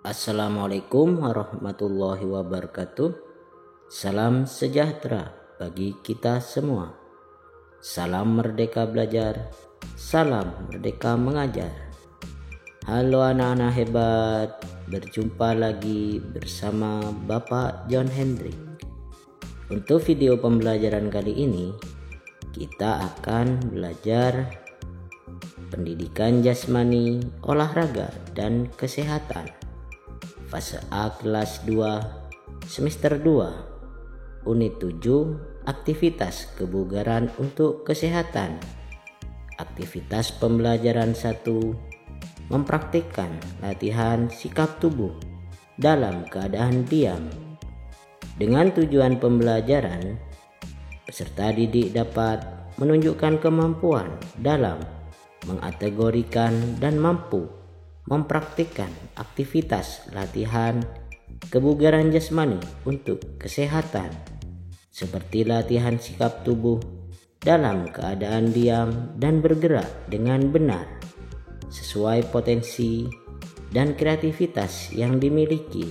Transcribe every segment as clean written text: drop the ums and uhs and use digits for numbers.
Assalamualaikum warahmatullahi wabarakatuh. Salam sejahtera bagi kita semua. Salam merdeka belajar, salam merdeka mengajar. Halo anak-anak hebat, berjumpa lagi bersama Bapak John Hendrik. Untuk video pembelajaran kali ini, kita akan belajar pendidikan jasmani, olahraga, dan kesehatan. Fase A kelas 2, semester 2, unit 7, aktivitas kebugaran untuk kesehatan. Aktivitas pembelajaran 1, mempraktikkan latihan sikap tubuh dalam keadaan diam. Dengan tujuan pembelajaran, peserta didik dapat menunjukkan kemampuan dalam mengategorikan dan mampu mempraktikkan aktivitas latihan kebugaran jasmani untuk kesehatan, seperti latihan sikap tubuh dalam keadaan diam dan bergerak dengan benar sesuai potensi dan kreativitas yang dimiliki.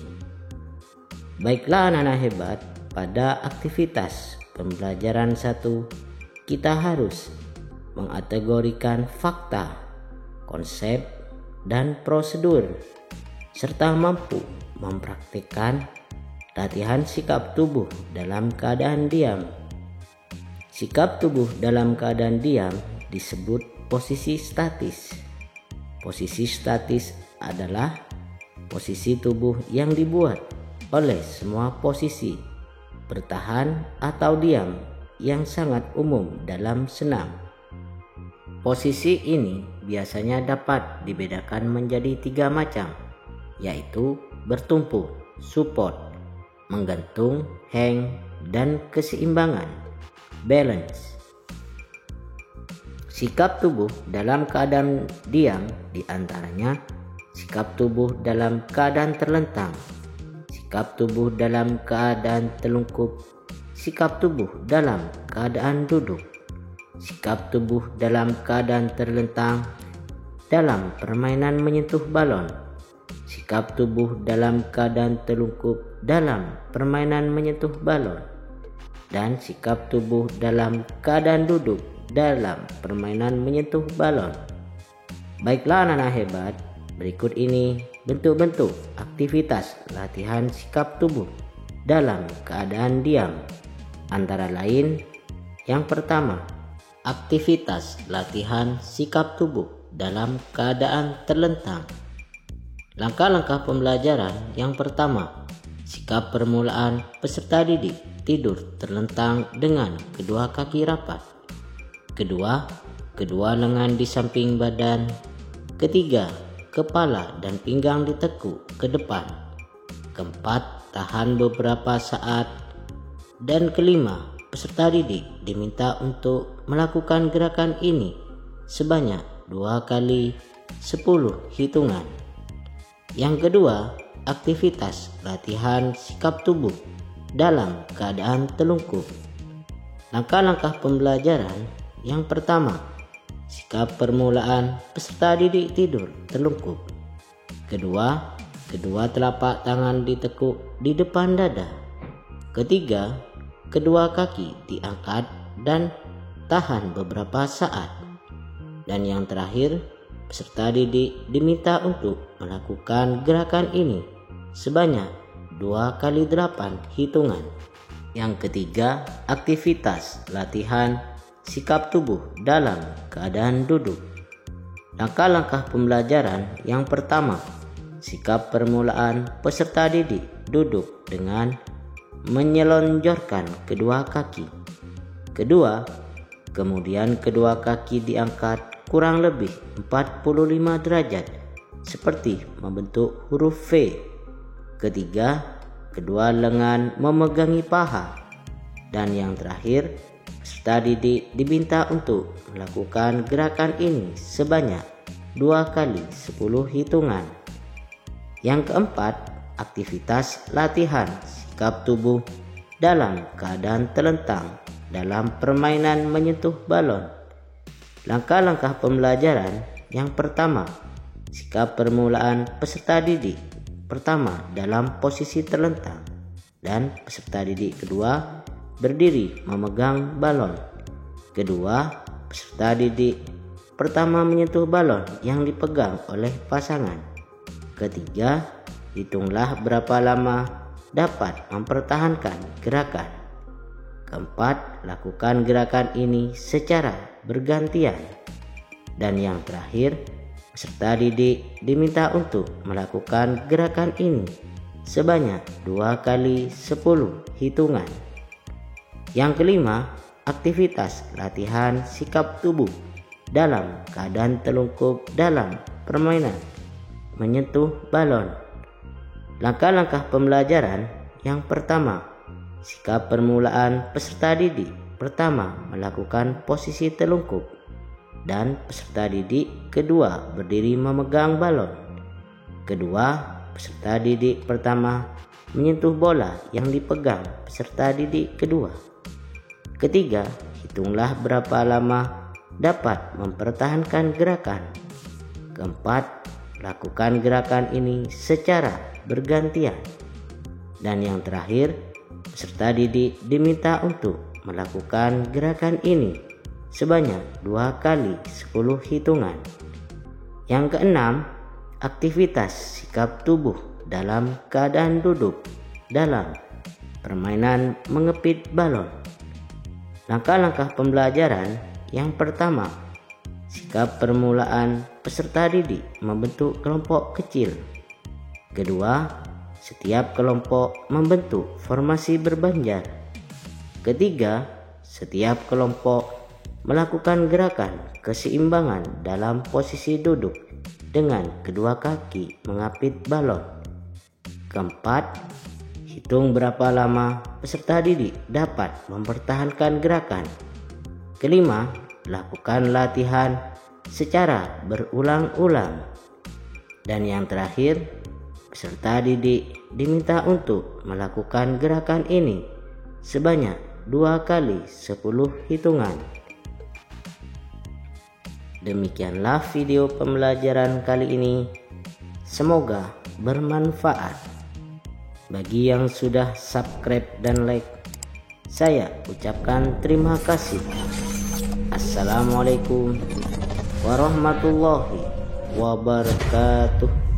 Baiklah anak-anak hebat, pada aktivitas pembelajaran 1 kita harus mengategorikan fakta, konsep, dan prosedur, serta mampu mempraktikkan latihan sikap tubuh dalam keadaan diam. Sikap tubuh dalam keadaan diam disebut posisi statis. Posisi statis adalah posisi tubuh yang dibuat oleh semua posisi bertahan atau diam yang sangat umum dalam senam. Posisi ini biasanya dapat dibedakan menjadi 3 macam, yaitu bertumpu, support, menggantung, hang, dan keseimbangan, balance. Sikap tubuh dalam keadaan diam diantaranya sikap tubuh dalam keadaan terlentang, sikap tubuh dalam keadaan telungkup, sikap tubuh dalam keadaan duduk, sikap tubuh dalam keadaan terlentang dalam permainan menyentuh balon, sikap tubuh dalam keadaan telungkup dalam permainan menyentuh balon, dan sikap tubuh dalam keadaan duduk dalam permainan menyentuh balon. Baiklah anak-anak hebat, berikut ini bentuk-bentuk aktivitas latihan sikap tubuh dalam keadaan diam. Antara lain, yang pertama, aktivitas latihan sikap tubuh dalam keadaan terlentang. Langkah-langkah pembelajaran yang pertama, sikap permulaan peserta didik tidur terlentang dengan kedua kaki rapat. Kedua, kedua lengan di samping badan. Ketiga, kepala dan pinggang ditekuk ke depan. Keempat, tahan beberapa saat. Dan kelima, peserta didik diminta untuk melakukan gerakan ini sebanyak 2 kali 10 hitungan. Yang kedua, aktivitas latihan sikap tubuh dalam keadaan telungkup. Langkah-langkah pembelajaran yang pertama, sikap permulaan peserta didik tidur terlungkup. Kedua, kedua telapak tangan ditekuk di depan dada. Ketiga, kedua kaki diangkat dan tahan beberapa saat. Dan yang terakhir, peserta didik diminta untuk melakukan gerakan ini sebanyak 2 kali 8 hitungan. Yang ketiga, aktivitas latihan sikap tubuh dalam keadaan duduk. Langkah-langkah pembelajaran yang pertama, sikap permulaan peserta didik duduk dengan menyelonjorkan kedua kaki. Kedua, kemudian kedua kaki diangkat kurang lebih 45 derajat seperti membentuk huruf V. Ketiga, kedua lengan memegangi paha. Dan yang terakhir, peserta didik diminta untuk melakukan gerakan ini sebanyak 2 kali 10 hitungan. Yang keempat, aktivitas latihan sikap tubuh dalam keadaan terlentang dalam permainan menyentuh balon. Langkah-langkah pembelajaran yang pertama, sikap permulaan peserta didik pertama dalam posisi terlentang dan peserta didik kedua berdiri memegang balon. Kedua, peserta didik pertama menyentuh balon yang dipegang oleh pasangan. Ketiga, hitunglah berapa lama dapat mempertahankan gerakan. Keempat, lakukan gerakan ini secara bergantian. Dan yang terakhir, peserta didik diminta untuk melakukan gerakan ini sebanyak 2 kali 10 hitungan. Yang kelima, aktivitas latihan sikap tubuh dalam keadaan telungkup dalam permainan menyentuh balon. Langkah-langkah pembelajaran yang pertama, sikap permulaan peserta didik pertama melakukan posisi telungkup dan peserta didik kedua berdiri memegang balon. Kedua, peserta didik pertama menyentuh bola yang dipegang peserta didik kedua. Ketiga, hitunglah berapa lama dapat mempertahankan gerakan. Keempat, lakukan gerakan ini secara bergantian. Dan yang terakhir, peserta didik diminta untuk melakukan gerakan ini sebanyak 2 kali 10 hitungan. Yang keenam, aktivitas sikap tubuh dalam keadaan duduk dalam permainan mengepit balon. Langkah-langkah pembelajaran yang pertama, sikap permulaan peserta didik membentuk kelompok kecil. Kedua, setiap kelompok membentuk formasi berbanjar. Ketiga, setiap kelompok melakukan gerakan keseimbangan dalam posisi duduk dengan kedua kaki mengapit balon. Keempat, hitung berapa lama peserta didik dapat mempertahankan gerakan. Kelima, lakukan latihan secara berulang-ulang. Dan yang terakhir, peserta didik diminta untuk melakukan gerakan ini sebanyak 2 kali 10 hitungan. Demikianlah video pembelajaran kali ini. Semoga bermanfaat. Bagi yang sudah subscribe dan like, saya ucapkan terima kasih. Assalamualaikum warahmatullahi wabarakatuh.